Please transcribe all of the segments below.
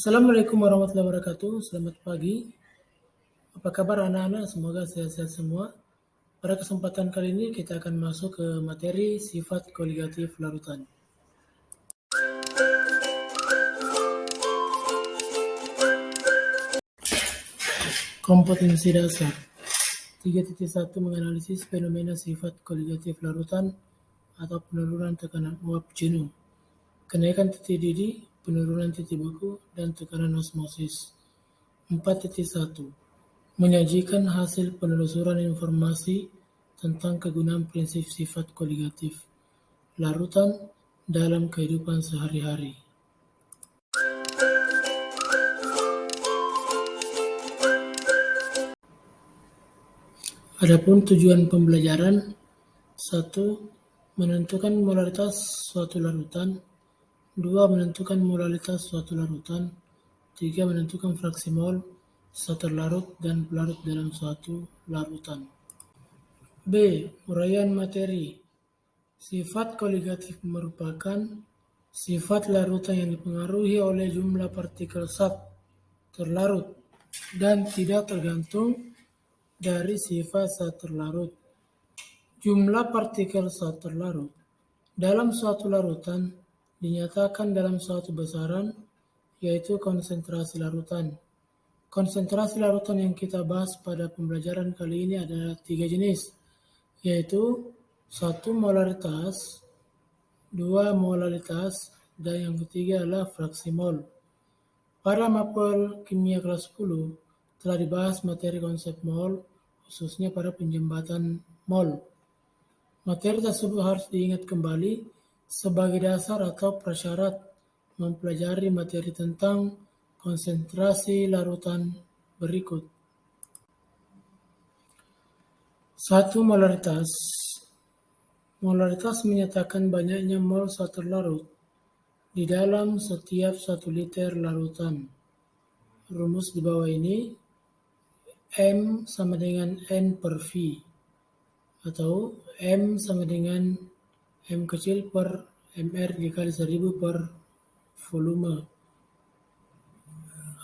Assalamualaikum warahmatullahi wabarakatuh. Selamat pagi. Apa kabar anak-anak? Semoga sehat-sehat semua. Pada kesempatan kali ini kita akan masuk ke materi sifat koligatif larutan. Kompetensi dasar 3.1 menganalisis fenomena sifat koligatif larutan atau penurunan tekanan uap jenuh, kenaikan titik didih, penurunan titik beku, dan tekanan osmosis. 4.1 menyajikan hasil penelusuran informasi tentang kegunaan prinsip sifat koligatif larutan dalam kehidupan sehari-hari. Adapun tujuan pembelajaran: 1. Menentukan molaritas suatu larutan. 2. Menentukan molaritas suatu larutan. 3. Menentukan fraksi mol zat terlarut dan pelarut dalam suatu larutan. B. Uraian materi. Sifat koligatif merupakan sifat larutan yang dipengaruhi oleh jumlah partikel zat terlarut dan tidak tergantung dari sifat zat terlarut. Jumlah partikel zat terlarut dalam suatu larutan dinyatakan dalam suatu besaran, yaitu konsentrasi larutan. Konsentrasi larutan yang kita bahas pada pembelajaran kali ini adalah 3 jenis, yaitu 1. Molaritas, 2. molalitas, dan yang ketiga adalah fraksi mol. Pada mapel kimia kelas 10 telah dibahas materi konsep mol, khususnya pada penjembatan mol. Materi tersebut harus diingat kembali sebagai dasar atau prasyarat mempelajari materi tentang konsentrasi larutan berikut. 1. Molaritas. Molaritas menyatakan banyaknya mol zat terlarut di dalam setiap 1 liter larutan. Rumus di bawah ini, M sama dengan N per V, atau M sama dengan M kecil per MR dikali 1000 per volume,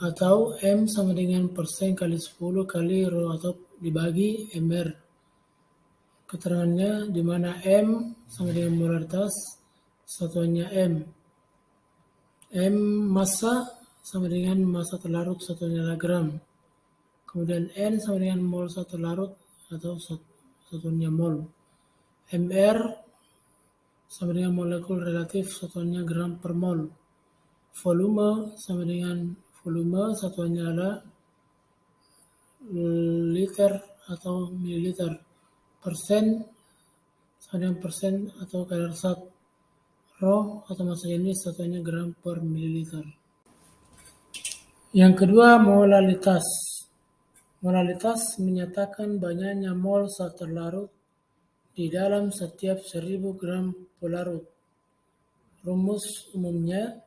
atau M sama dengan persen kali 10 kali rho atau dibagi MR. Keterangannya di mana M sama dengan molaritas, satuannya M. M massa sama dengan massa terlarut, satuannya adalah gram. Kemudian N sama dengan mol zat terlarut atau satuannya mol. MR sama dengan molekul relatif, satuannya gram per mol. Volume sama dengan volume, satuannya adalah liter atau mililiter. Persen sama dengan persen atau kadar zat. Rho atau massa jenis, satuannya gram per mililiter. Yang kedua, molalitas. Molalitas menyatakan banyaknya mol zat terlarut di dalam setiap 1000 gram pelarut. Rumus umumnya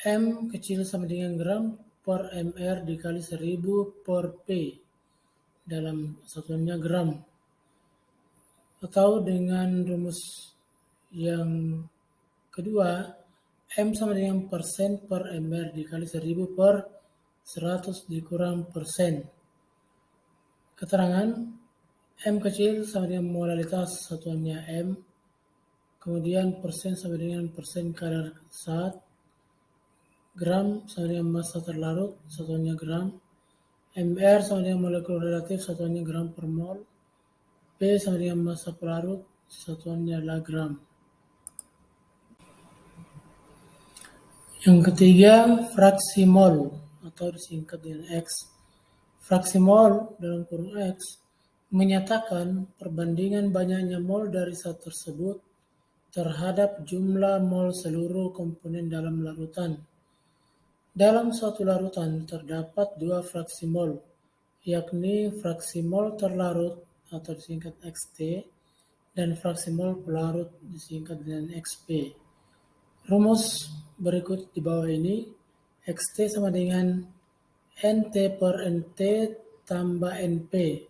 M kecil sama dengan gram per MR dikali 1000 per P dalam satuannya gram. Atau dengan rumus yang kedua, M sama dengan persen per MR dikali 1000 per 100 dikurang persen. Keterangan M kecil sama dengan molalitas, satuannya M. Kemudian persen sama dengan persen kadar zat. Gram sama dengan massa terlarut, satuannya gram. MR sama dengan molekul relatif, satuannya gram per mol. P sama dengan massa pelarut, satuannya adalah gram. Yang ketiga, fraksi mol atau disingkat dengan X. Fraksi mol dalam kurung X menyatakan perbandingan banyaknya mol dari zat tersebut terhadap jumlah mol seluruh komponen dalam larutan. Dalam suatu larutan terdapat 2 fraksi mol, yakni fraksi mol terlarut atau disingkat XT dan fraksi mol pelarut disingkat dengan XP. Rumus berikut di bawah ini, XT sama dengan NT per NT tambah NP.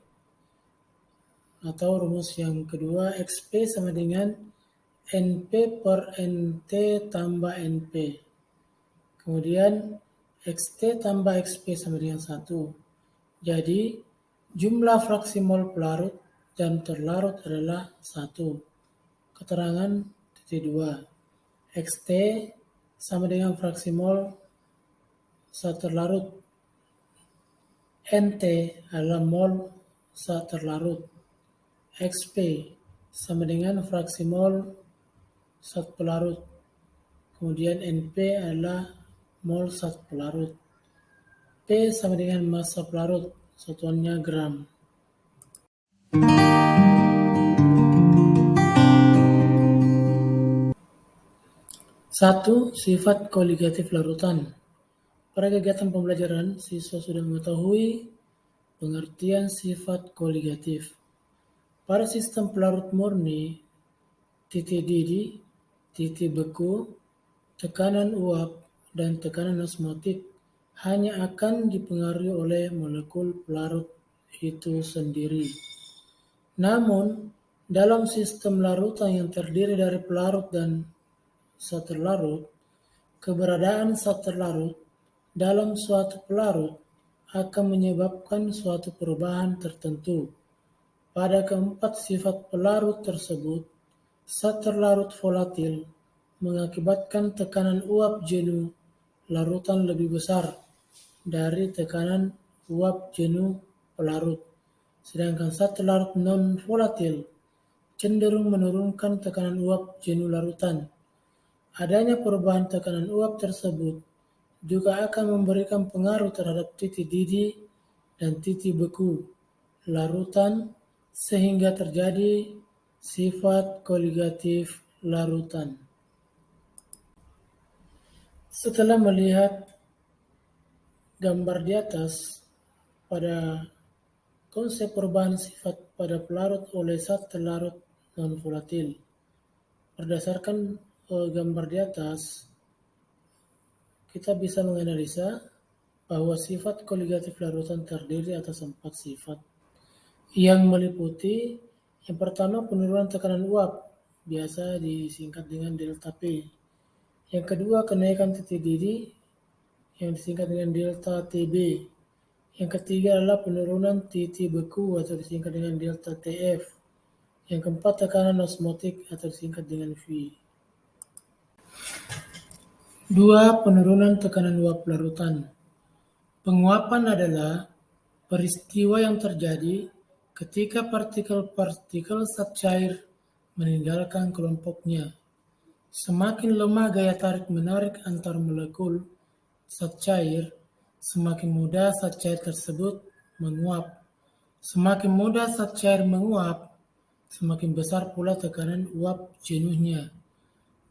Atau rumus yang kedua, XP sama dengan NP per NT tambah NP. Kemudian Xt tambah Xp sama dengan 1. Jadi, jumlah fraksi mol pelarut dan terlarut adalah 1. Keterangan titik 2. Xt sama dengan fraksi mol saat terlarut. Nt adalah mol saat terlarut. Xp sama dengan fraksi mol saat pelarut. Kemudian Np adalah mol saat pelarut. P sama dengan massa pelarut, satuannya gram. 1. Sifat koligatif larutan. Pada kegiatan pembelajaran, siswa sudah mengetahui pengertian sifat koligatif. Pada sistem pelarut murni, titik didih, titik beku, tekanan uap, dan tekanan osmotik hanya akan dipengaruhi oleh molekul pelarut itu sendiri. Namun, dalam sistem larutan yang terdiri dari pelarut dan zat terlarut, keberadaan zat terlarut dalam suatu pelarut akan menyebabkan suatu perubahan tertentu. Pada keempat sifat pelarut tersebut, zat terlarut volatil mengakibatkan tekanan uap jenuh larutan lebih besar dari tekanan uap jenuh pelarut, sedangkan zat terlarut non-volatil cenderung menurunkan tekanan uap jenuh larutan. Adanya perubahan tekanan uap tersebut juga akan memberikan pengaruh terhadap titik didih dan titik beku larutan sehingga terjadi sifat koligatif larutan. Setelah melihat gambar di atas pada konsep perubahan sifat pada pelarut oleh zat terlarut non-volatil, berdasarkan gambar di atas, kita bisa menganalisa bahwa sifat koligatif larutan terdiri atas 4 sifat yang meliputi yang pertama penurunan tekanan uap, biasa disingkat dengan delta P. Yang kedua kenaikan titik didih yang disingkat dengan delta Tb. Yang ketiga adalah penurunan titik beku atau disingkat dengan delta Tf. Yang keempat tekanan osmotik atau disingkat dengan V. 2. Penurunan tekanan uap larutan. Penguapan adalah peristiwa yang terjadi ketika partikel-partikel zat cair meninggalkan kelompoknya. Semakin lemah gaya tarik-menarik antar molekul zat cair, semakin mudah zat cair tersebut menguap. Semakin mudah zat cair menguap, semakin besar pula tekanan uap jenuhnya.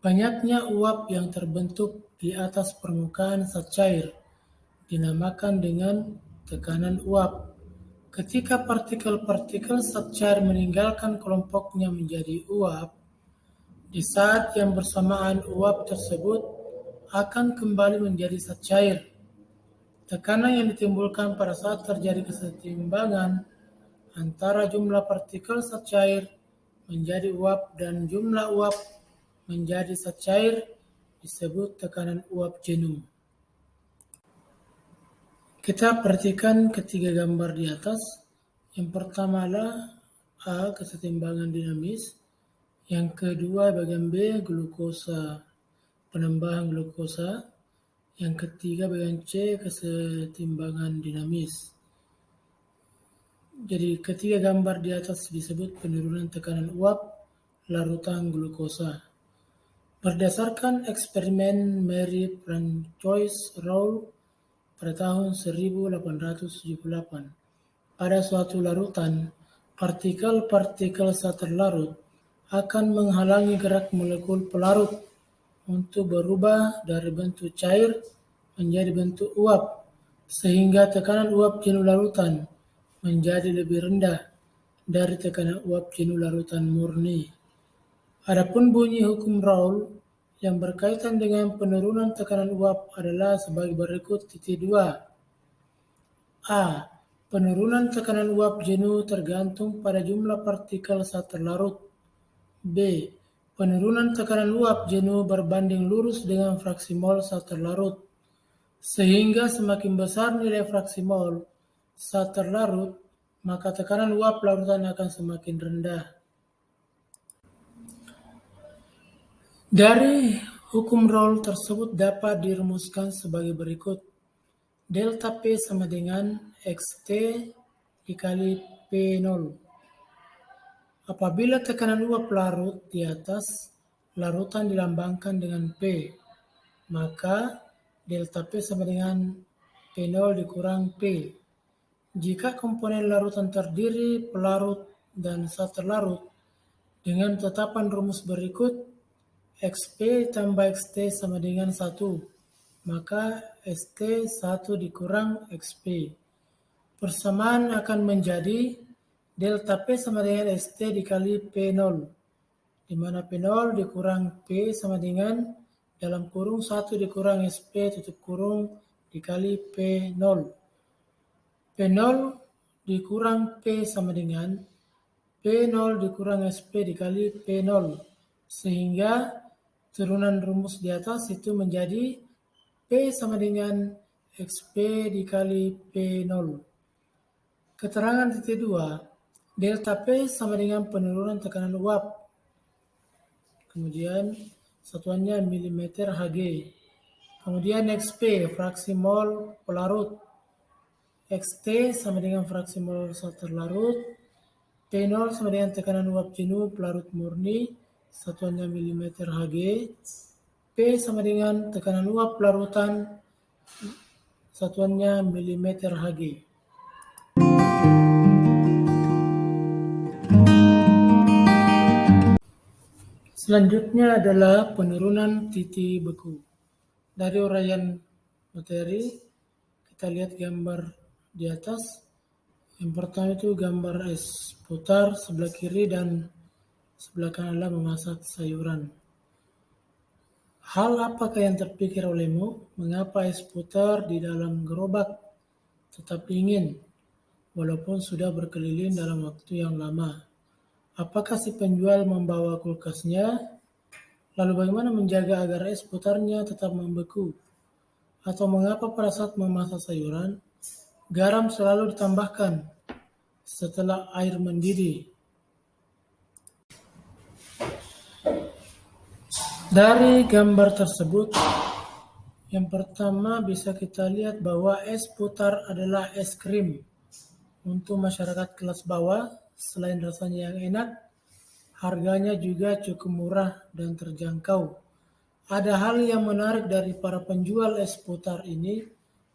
Banyaknya uap yang terbentuk di atas permukaan zat cair dinamakan dengan tekanan uap. Ketika partikel-partikel zat cair meninggalkan kelompoknya menjadi uap, di saat yang bersamaan uap tersebut akan kembali menjadi zat cair. Tekanan yang ditimbulkan pada saat terjadi kesetimbangan antara jumlah partikel zat cair menjadi uap dan jumlah uap menjadi zat cair disebut tekanan uap jenuh. Kita perhatikan ketiga gambar di atas. Yang pertama adalah A, kesetimbangan dinamis. Yang kedua bagian B, glukosa, penambahan glukosa. Yang ketiga bagian C, kesetimbangan dinamis. Jadi ketiga gambar di atas disebut penurunan tekanan uap larutan glukosa. Berdasarkan eksperimen Marie-Francois-Roux pada tahun 1878, pada suatu larutan, partikel-partikel zat terlarut akan menghalangi gerak molekul pelarut untuk berubah dari bentuk cair menjadi bentuk uap, sehingga tekanan uap jenuh larutan menjadi lebih rendah dari tekanan uap jenuh larutan murni. Adapun bunyi hukum Raoult yang berkaitan dengan penurunan tekanan uap adalah sebagai berikut. 2. A. Penurunan tekanan uap jenuh tergantung pada jumlah partikel zat terlarut. B. Penurunan tekanan uap jenuh berbanding lurus dengan fraksi mol zat terlarut. Sehingga semakin besar nilai fraksi mol saat terlarut, maka tekanan uap larutan akan semakin rendah. Dari hukum Raoult tersebut dapat dirumuskan sebagai berikut. Delta P sama dengan XT dikali P0. Apabila tekanan uap larut di atas, larutan dilambangkan dengan P, maka delta P sama dengan P0 dikurang P. Jika komponen larutan terdiri pelarut dan zat terlarut, dengan tetapan rumus berikut, XP tambah XT sama dengan 1, maka ST 1 dikurang XP. Persamaan akan menjadi delta P sama dengan ST dikali P0, di mana P0 dikurang P sama dengan dalam kurung 1 dikurang SP tutup kurung dikali P0. P0 dikurang P sama dengan P0 dikurang SP dikali P0, sehingga turunan rumus di atas itu menjadi P sama dengan XP dikali P0. Keterangan titik 2, delta P sama dengan penurunan tekanan uap. Kemudian satuannya milimeter Hg. Kemudian XP, fraksi mol pelarut. XT sama dengan fraksi mol zat terlarut. P0 sama dengan tekanan uap jenuh pelarut murni, satuannya milimeter Hg. P sama dengan tekanan uap larutan, satuannya milimeter Hg. Selanjutnya adalah penurunan titik beku. Dari uraian materi, kita lihat gambar di atas. Yang pertama itu gambar es putar sebelah kiri dan sebelah kanan adalah memasak sayuran. Hal apakah yang terpikir olehmu? Mengapa es putar di dalam gerobak tetap dingin, walaupun sudah berkeliling dalam waktu yang lama? Apakah si penjual membawa kulkasnya? Lalu bagaimana menjaga agar es putarnya tetap membeku? Atau mengapa pada saat memasak sayuran, garam selalu ditambahkan setelah air mendidih? Dari gambar tersebut, yang pertama bisa kita lihat bahwa es putar adalah es krim. Untuk masyarakat kelas bawah, selain rasanya yang enak, harganya juga cukup murah dan terjangkau. Ada hal yang menarik dari para penjual es putar ini.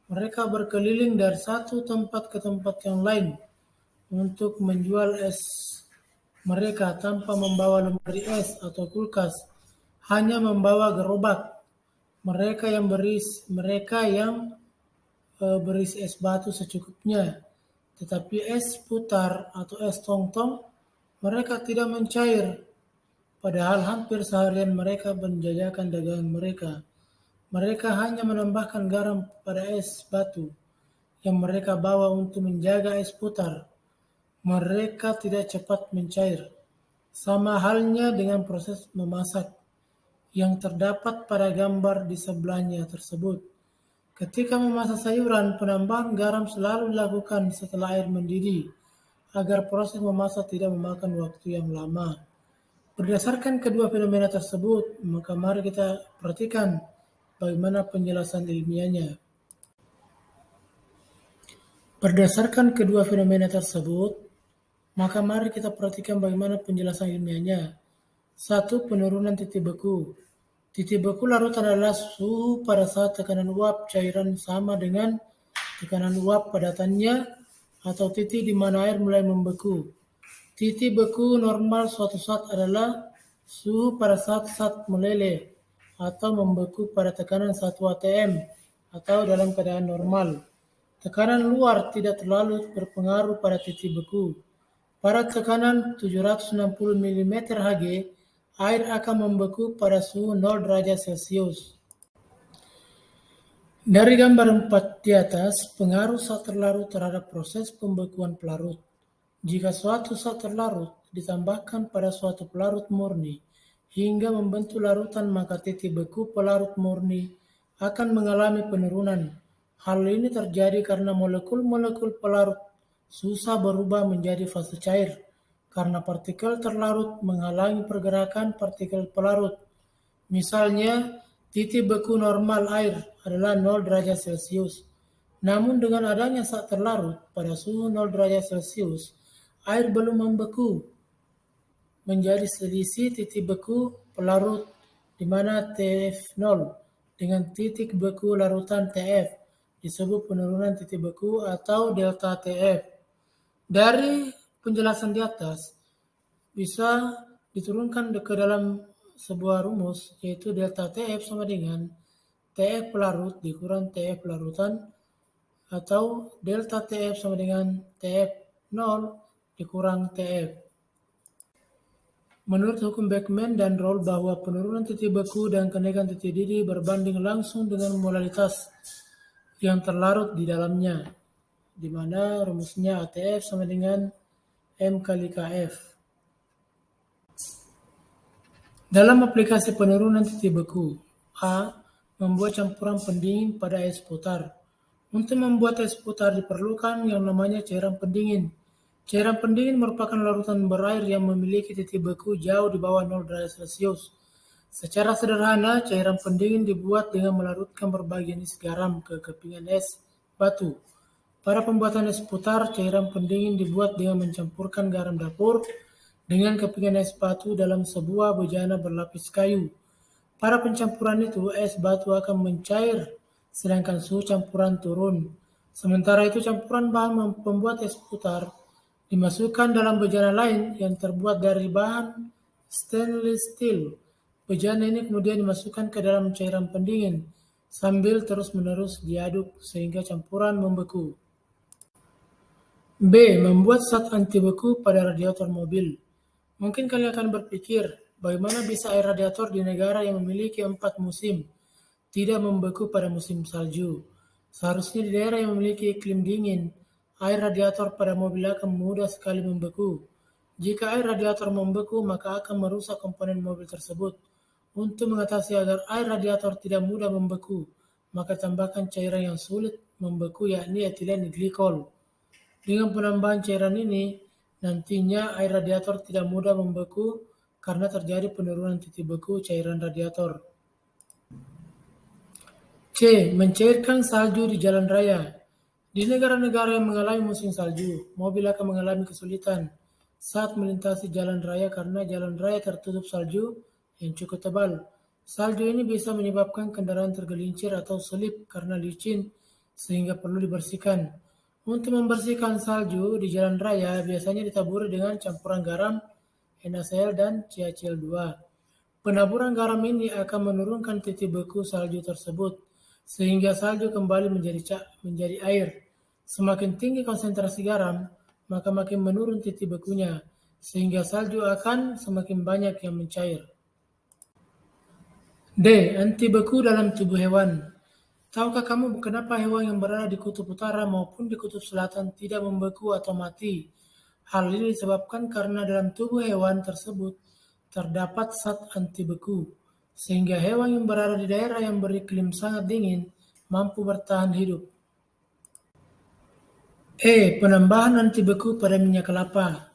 Mereka berkeliling dari satu tempat ke tempat yang lain untuk menjual es mereka tanpa membawa lemari es atau kulkas, hanya membawa gerobak. Mereka yang berisi es batu secukupnya, tetapi es putar atau es tong-tong mereka tidak mencair, padahal hampir seharian mereka menjajakan dagangan mereka. Mereka hanya menambahkan garam pada es batu yang mereka bawa untuk menjaga es putar. Mereka tidak cepat mencair. Sama halnya dengan proses memasak yang terdapat pada gambar di sebelahnya tersebut. Ketika memasak sayuran, penambahan garam selalu dilakukan setelah air mendidih, agar proses memasak tidak memakan waktu yang lama. Berdasarkan kedua fenomena tersebut, maka mari kita perhatikan bagaimana penjelasan ilmiahnya. Berdasarkan kedua fenomena tersebut, maka mari kita perhatikan bagaimana penjelasan ilmiahnya. 1. Penurunan titik beku. Titik beku larutan adalah suhu pada saat tekanan uap cairan sama dengan tekanan uap padatannya atau titik di mana air mulai membeku. Titik beku normal suatu zat adalah suhu pada saat zat meleleh atau membeku pada tekanan 1 atm atau dalam keadaan normal. Tekanan luar tidak terlalu berpengaruh pada titik beku. Pada tekanan 760 mm Hg, air akan membeku pada suhu 0 derajat Celcius. Dari gambar 4 di atas, pengaruh zat terlarut terhadap proses pembekuan pelarut. Jika suatu zat terlarut ditambahkan pada suatu pelarut murni hingga membentuk larutan, maka titik beku pelarut murni akan mengalami penurunan. Hal ini terjadi karena molekul-molekul pelarut susah berubah menjadi fase cair, karena partikel terlarut menghalangi pergerakan partikel pelarut. Misalnya, titik beku normal air adalah 0 derajat Celcius. Namun dengan adanya saat terlarut pada suhu 0 derajat Celcius, air belum membeku menjadi selisih titik beku pelarut di mana TF0 dengan titik beku larutan TF disebut penurunan titik beku atau delta TF. Dari penjelasan di atas bisa diturunkan ke dalam sebuah rumus, yaitu delta TF sama dengan TF pelarut dikurang TF pelarutan, atau delta TF sama dengan TF 0 dikurang TF. Menurut hukum Beckmann dan Rolle bahwa penurunan titik beku dan kenaikan titik didih berbanding langsung dengan molalitas yang terlarut di dalamnya, di mana rumusnya ATF sama dengan M kali KF. Dalam aplikasi penurunan titik beku, A. Membuat campuran pendingin pada es putar. Untuk membuat es putar diperlukan yang namanya cairan pendingin. Cairan pendingin merupakan larutan berair yang memiliki titik beku jauh di bawah 0 derajat Celcius. Secara sederhana, cairan pendingin dibuat dengan melarutkan berbagai jenis garam ke kepingan es batu. Pada pembuatan es putar, cairan pendingin dibuat dengan mencampurkan garam dapur dengan kepingan es batu dalam sebuah bejana berlapis kayu. Pada pencampuran itu, es batu akan mencair, sedangkan suhu campuran turun. Sementara itu, campuran bahan pembuat es putar dimasukkan dalam bejana lain yang terbuat dari bahan stainless steel. Bejana ini kemudian dimasukkan ke dalam cairan pendingin, sambil terus-menerus diaduk sehingga campuran membeku. B. Membuat zat anti beku pada radiator mobil. Mungkin kalian akan berpikir, bagaimana bisa air radiator di negara yang memiliki 4 musim tidak membeku pada musim salju? Seharusnya di daerah yang memiliki iklim dingin, air radiator pada mobil akan mudah sekali membeku. Jika air radiator membeku, maka akan merusak komponen mobil tersebut. Untuk mengatasi agar air radiator tidak mudah membeku, maka tambahkan cairan yang sulit membeku, yakni etilen glikol. Dengan penambahan cairan ini, nantinya air radiator tidak mudah membeku karena terjadi penurunan titik beku cairan radiator. C. Mencairkan salju di jalan raya. Di negara-negara yang mengalami musim salju, mobil akan mengalami kesulitan saat melintasi jalan raya karena jalan raya tertutup salju yang cukup tebal. Salju ini bisa menyebabkan kendaraan tergelincir atau selip karena licin sehingga perlu dibersihkan. Untuk membersihkan salju di jalan raya biasanya ditaburi dengan campuran garam, NaCl dan CaCl2. Penaburan garam ini akan menurunkan titik beku salju tersebut sehingga salju kembali menjadi air. Semakin tinggi konsentrasi garam, maka makin menurun titik bekunya sehingga salju akan semakin banyak yang mencair. D. Anti beku dalam tubuh hewan. Tahukah kamu kenapa hewan yang berada di kutub utara maupun di kutub selatan tidak membeku atau mati? Hal ini disebabkan karena dalam tubuh hewan tersebut terdapat zat anti beku, sehingga hewan yang berada di daerah yang beriklim sangat dingin mampu bertahan hidup. E. Penambahan anti beku pada minyak kelapa.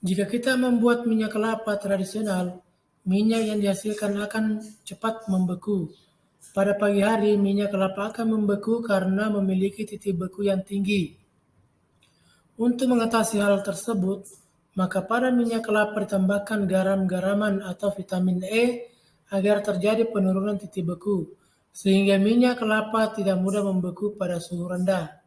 Jika kita membuat minyak kelapa tradisional, minyak yang dihasilkan akan cepat membeku. Pada pagi hari, minyak kelapa akan membeku karena memiliki titik beku yang tinggi. Untuk mengatasi hal tersebut, maka pada minyak kelapa ditambahkan garam-garaman atau vitamin E agar terjadi penurunan titik beku, sehingga minyak kelapa tidak mudah membeku pada suhu rendah.